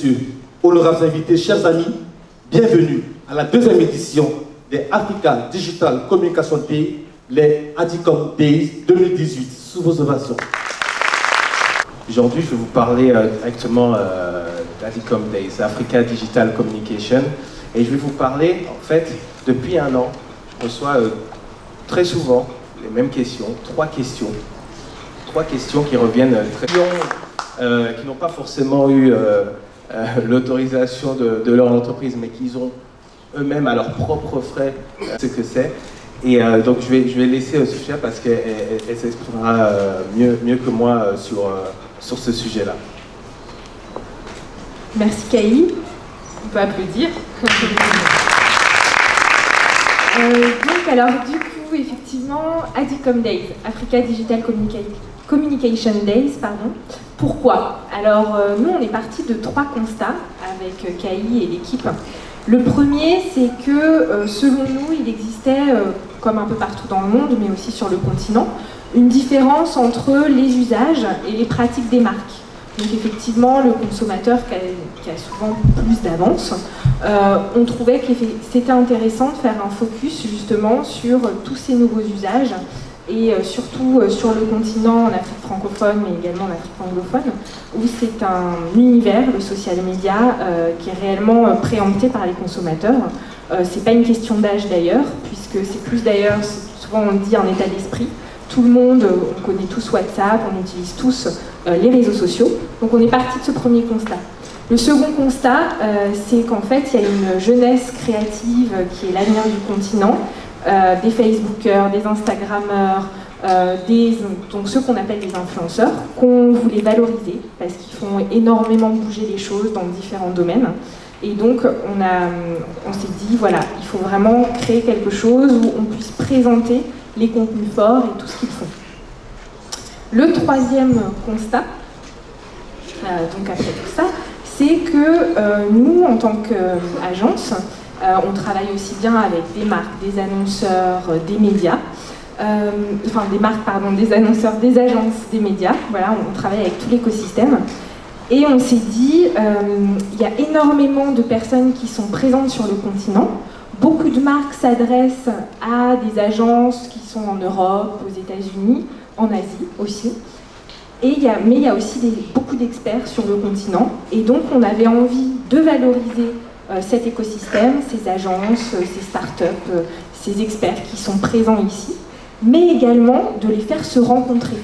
messieurs, honorables invités, chers amis, bienvenue à la deuxième édition des Africa Digital Communication Day, les ADICOM Days 2018, sous vos ovations. Aujourd'hui, je vais vous parler directement d'ADICOM Days, Africa Digital Communication, et je vais vous parler, en fait, depuis un an, je reçois très souvent les mêmes questions, trois questions qui reviennent très qui n'ont pas forcément eu l'autorisation de leur entreprise, mais qu'ils ont eux-mêmes à leurs propres frais ce que c'est. Et donc je vais laisser Sophia parce qu'elle s'exprimera mieux que moi sur ce sujet-là. Merci Kai, on peut applaudir. Donc alors du coup effectivement ADICOM Days, Africa Digital Communication Days, pardon. Pourquoi? Alors nous on est parti de trois constats avec Kai et l'équipe. Le premier, c'est que selon nous il existait, comme un peu partout dans le monde mais aussi sur le continent, une différence entre les usages et les pratiques des marques. Donc effectivement, le consommateur qui a souvent plus d'avance, on trouvait que c'était intéressant de faire un focus justement sur tous ces nouveaux usages et surtout sur le continent, en Afrique francophone mais également en Afrique anglophone, où c'est un univers, le social media, qui est réellement préempté par les consommateurs. C'est pas une question d'âge d'ailleurs, puisque c'est plus d'ailleurs, souvent on le dit, un état d'esprit. Tout le monde, on connaît tous WhatsApp, on utilise tous les réseaux sociaux. Donc on est parti de ce premier constat. Le second constat, c'est qu'en fait, il y a une jeunesse créative qui est l'avenir du continent, des Facebookers, des Instagrammeurs, donc ceux qu'on appelle les influenceurs, qu'on voulait valoriser parce qu'ils font énormément bouger les choses dans différents domaines. Et donc on s'est dit, voilà, il faut vraiment créer quelque chose où on puisse présenter les contenus forts et tout ce qu'ils font. Le troisième constat, donc après tout ça, c'est que nous, en tant qu'agence, on travaille aussi bien avec des marques, des annonceurs, des médias, enfin des marques, pardon, des annonceurs, des agences, des médias, voilà, on travaille avec tout l'écosystème. Et on s'est dit, il y a énormément de personnes qui sont présentes sur le continent. Beaucoup de marques s'adressent à des agences qui sont en Europe, aux États-Unis, en Asie aussi. Mais il y a aussi beaucoup d'experts sur le continent. Et donc, on avait envie de valoriser cet écosystème, ces agences, ces startups, ces experts qui sont présents ici, mais également de les faire se rencontrer.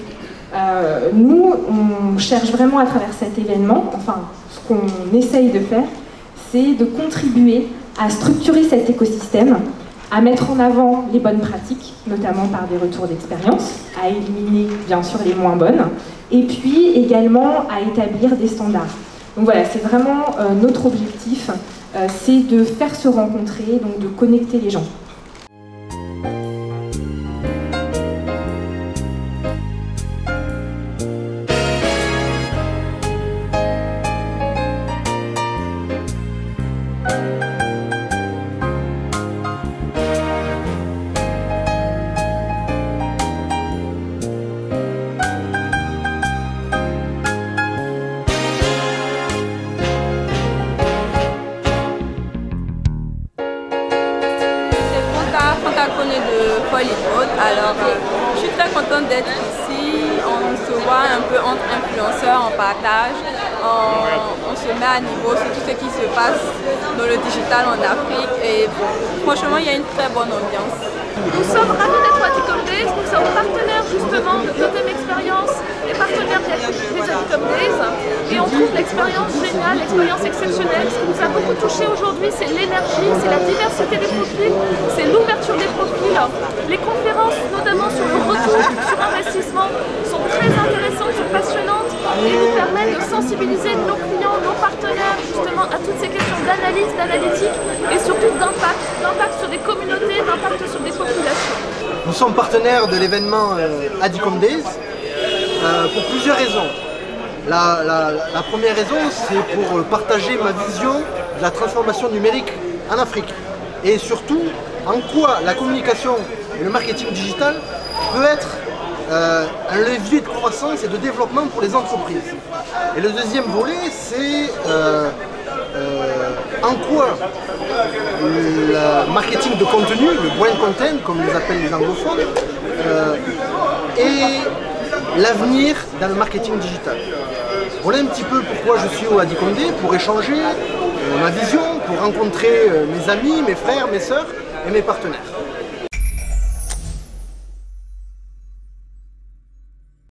Nous, on cherche vraiment à travers cet événement, enfin, ce qu'on essaye de faire, c'est de contribuer à structurer cet écosystème, à mettre en avant les bonnes pratiques, notamment par des retours d'expérience, à éliminer bien sûr les moins bonnes, et puis également à établir des standards. Donc voilà, c'est vraiment notre objectif, c'est de faire se rencontrer, donc de connecter les gens. De Hollywood. Alors, je suis très contente d'être ici. On se voit un peu entre influenceurs, on partage, on se met à niveau sur tout ce qui se passe dans le digital en Afrique et franchement, il y a une très bonne ambiance. Nous sommes ravis d'être à ADICOM Days, nous sommes partenaires justement de Totem Experience et partenaires des ADICOM Days et on trouve l'expérience géniale, l'expérience exceptionnelle. Ce qui nous a beaucoup touché aujourd'hui, c'est l'énergie, c'est la diversité des profils, c'est l'ouverture des profils. Les conférences, notamment sur le retour sur investissement, sont très intéressantes, sont passionnantes et nous permettent de sensibiliser nos clients, nos partenaires justement à toutes ces questions d'analyse, d'analytique et surtout d'impact sur des communautés, d'impact sur des populations. Nous sommes partenaires de l'événement ADICOM Days pour plusieurs raisons. La première raison, c'est pour partager ma vision de la transformation numérique en Afrique et surtout en quoi la communication et le marketing digital peut être un levier de croissance et de développement pour les entreprises. Et le deuxième volet, c'est en quoi le marketing de contenu, le brand content, comme les appellent les anglophones, est l'avenir dans le marketing digital. Voilà un petit peu pourquoi je suis au Adicom Day, pour échanger ma vision, pour rencontrer mes amis, mes frères, mes sœurs et mes partenaires.